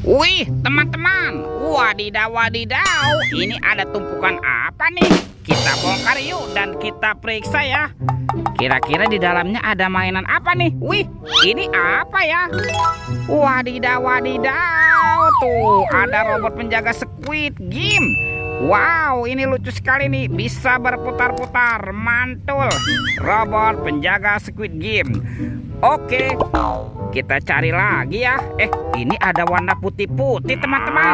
Wih, teman-teman. Wadidaw, wadidaw. Ini ada tumpukan apa nih? Kita bongkar yuk dan kita periksa ya. Kira-kira di dalamnya ada mainan apa nih? Wih, ini apa ya? Wadidaw, wadidaw. Tuh, ada robot penjaga Squid Game. Wow, ini lucu sekali nih. Bisa berputar-putar. Mantul. Robot penjaga Squid Game. Oke, kita cari lagi ya. Ini ada warna putih-putih teman-teman.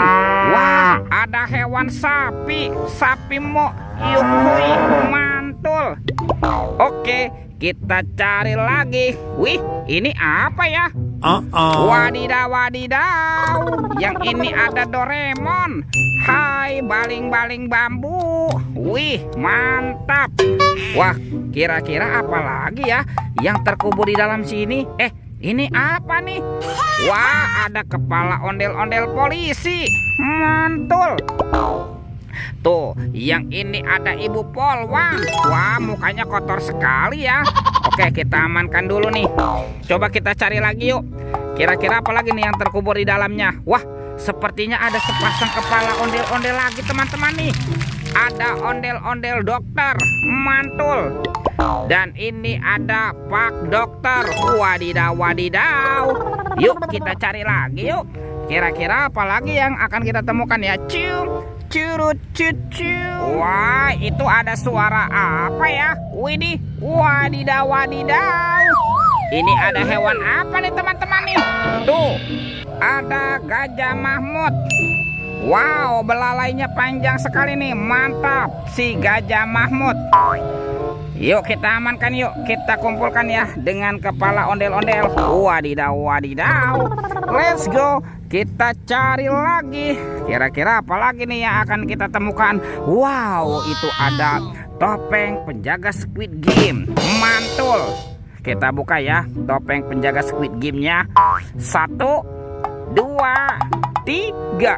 Wah, ada hewan sapi. Sapi mo. Yuhui, mantul. Oke, kita cari lagi. Wih, ini apa ya? Wadidaw, wadidaw. Yang ini ada Doraemon. Hai, baling-baling bambu. Wih, mantap. Wah, kira-kira apa lagi ya yang terkubur di dalam sini? Ini apa nih? Wah, ada kepala ondel-ondel polisi. Mantul. Tuh, yang ini ada ibu polwan. Wah, mukanya kotor sekali ya. Oke, kita amankan dulu nih. Coba kita cari lagi yuk. Kira-kira apa lagi nih yang terkubur di dalamnya? Wah, sepertinya ada sepasang kepala ondel-ondel lagi teman-teman nih. Ada ondel-ondel dokter. Mantul. Dan ini ada Pak Dokter. Wadidaw, wadidaw. Yuk kita cari lagi yuk. Kira-kira apa lagi yang akan kita temukan ya? Curut cucu. Wah, itu ada suara apa ya? Widih, wadidaw, wadidaw. Ini ada hewan apa nih teman-teman nih? Tuh, ada Gajah Mahmud. Wow, belalainya panjang sekali nih. Mantap, si Gajah Mahmud. Yuk kita amankan yuk. Kita kumpulkan ya dengan kepala ondel-ondel. Wadidaw, wadidaw. Let's go. Kita cari lagi. Kira-kira apa lagi nih yang akan kita temukan? Wow, itu ada topeng penjaga Squid Game. Mantul. Kita buka ya topeng penjaga Squid Game-nya. 1, 2, 3.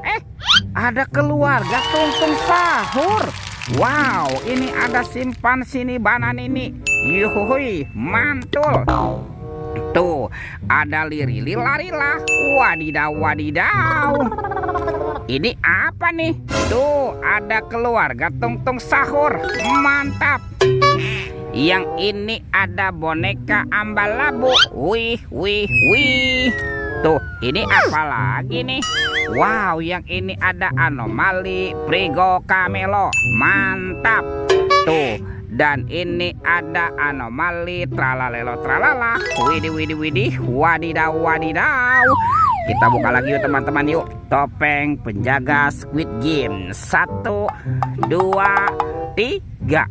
Ada keluarga Tung-Tung Sahur. Wow, ini ada simpan sini banan ini. Yuhui, mantul. Tuh, ada Lirili Larila. Wadidaw, wadidaw. Ini apa nih? Tuh, ada keluarga Tung-Tung Sahur. Mantap. Yang ini ada boneka Ambalabu. Wih, wih, wih. Tuh, ini apa lagi nih? Wow, yang ini ada anomali Prigo Camelo. Mantap. Tuh, dan ini ada anomali Tralalelo Tralala. Widih, widih, widih. Wadidaw, wadidaw. Kita buka lagi yuk teman-teman yuk. Topeng penjaga Squid Game. 1, 2, 3.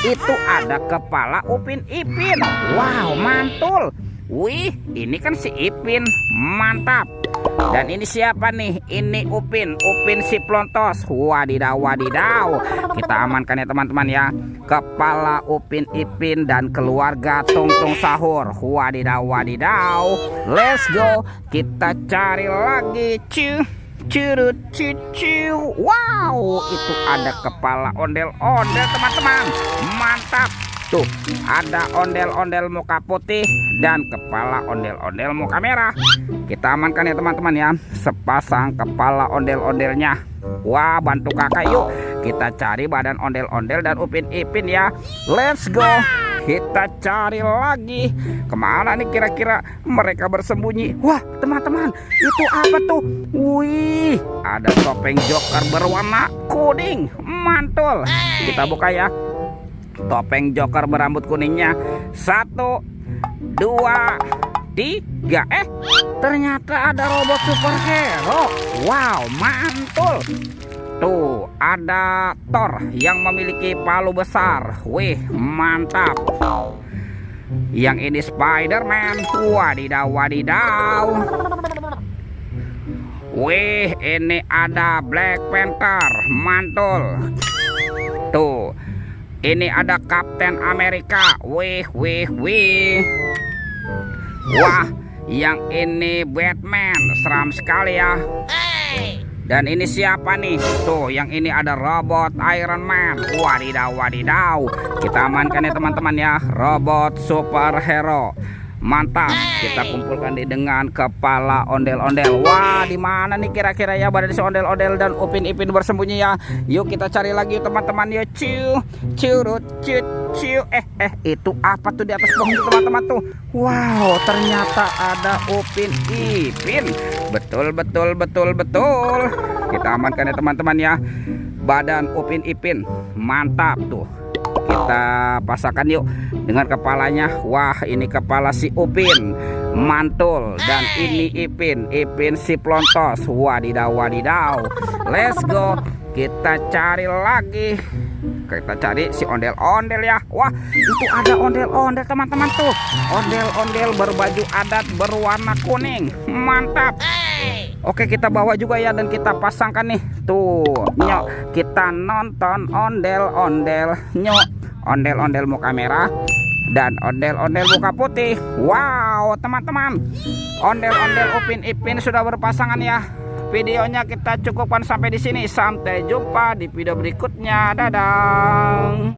Itu ada kepala Upin Ipin. Wow, mantul. Wih, ini kan si Ipin. Mantap. Dan ini siapa nih? Ini Upin si Plontos. Wadidaw, wadidaw. Kita amankan ya teman-teman ya. Kepala Upin Ipin dan keluarga Tung-Tung Sahur. Wadidaw, wadidaw. Let's go. Kita cari lagi. Curut cucu. Wow, itu ada kepala ondel-ondel teman-teman. Mantap. Tuh, ada ondel-ondel muka putih dan kepala ondel-ondel muka merah. Kita amankan ya teman-teman ya. Sepasang kepala ondel-ondelnya. Wah, bantu kakak yuk. Kita cari badan ondel-ondel dan Upin Ipin ya. Let's go. Kita cari lagi. Kemana nih kira-kira mereka bersembunyi? Wah, teman-teman, itu apa tuh? Wih, ada topeng Joker berwarna kuning. Mantul. Kita buka ya. Topeng Joker berambut kuningnya. 1, 2, 3. Ternyata ada robot superhero. Wow, mantul. Tuh, ada Thor yang memiliki palu besar. Wih, mantap. Yang ini Spider-Man. Wadidaw, wadidaw. Wih, ini ada Black Panther. Mantul. Tuh, ini ada Kapten Amerika. Wih, wih, wih. Wah, yang ini Batman. Seram sekali ya. Dan ini siapa nih? Tuh, yang ini ada robot Iron Man. Wadidaw, wadidaw. Kita amankan ya teman-teman ya. Robot superhero. Mantap, kita kumpulkan nih dengan kepala ondel-ondel. Wah, di mana nih kira-kira ya badan si ondel-ondel dan Upin Ipin bersembunyi ya? Yuk kita cari lagi yuk teman-teman. Yuk, curut, ciu. Itu apa tuh di atas pohon tuh teman-teman tuh? Wow, ternyata ada Upin Ipin. Betul. Kita amankan ya teman-teman ya. Badan Upin Ipin, mantap tuh. Kita pasangkan yuk dengan kepalanya. Wah, ini kepala si Upin mantul dan ini Ipin si plontos. Wadidaw. Let's go. Kita cari lagi. Kita cari si ondel-ondel ya. Wah, itu ada ondel-ondel teman-teman tuh. Ondel-ondel berbaju adat berwarna kuning. Mantap. Oke, kita bawa juga ya dan kita pasangkan nih. Tuh, nyok, kita nonton ondel-ondel. Nyok, ondel-ondel muka merah dan ondel-ondel muka putih. Wow, teman-teman. Ondel-ondel Upin Ipin sudah berpasangan ya. Videonya kita cukupkan sampai di sini. Sampai jumpa di video berikutnya. Dadah.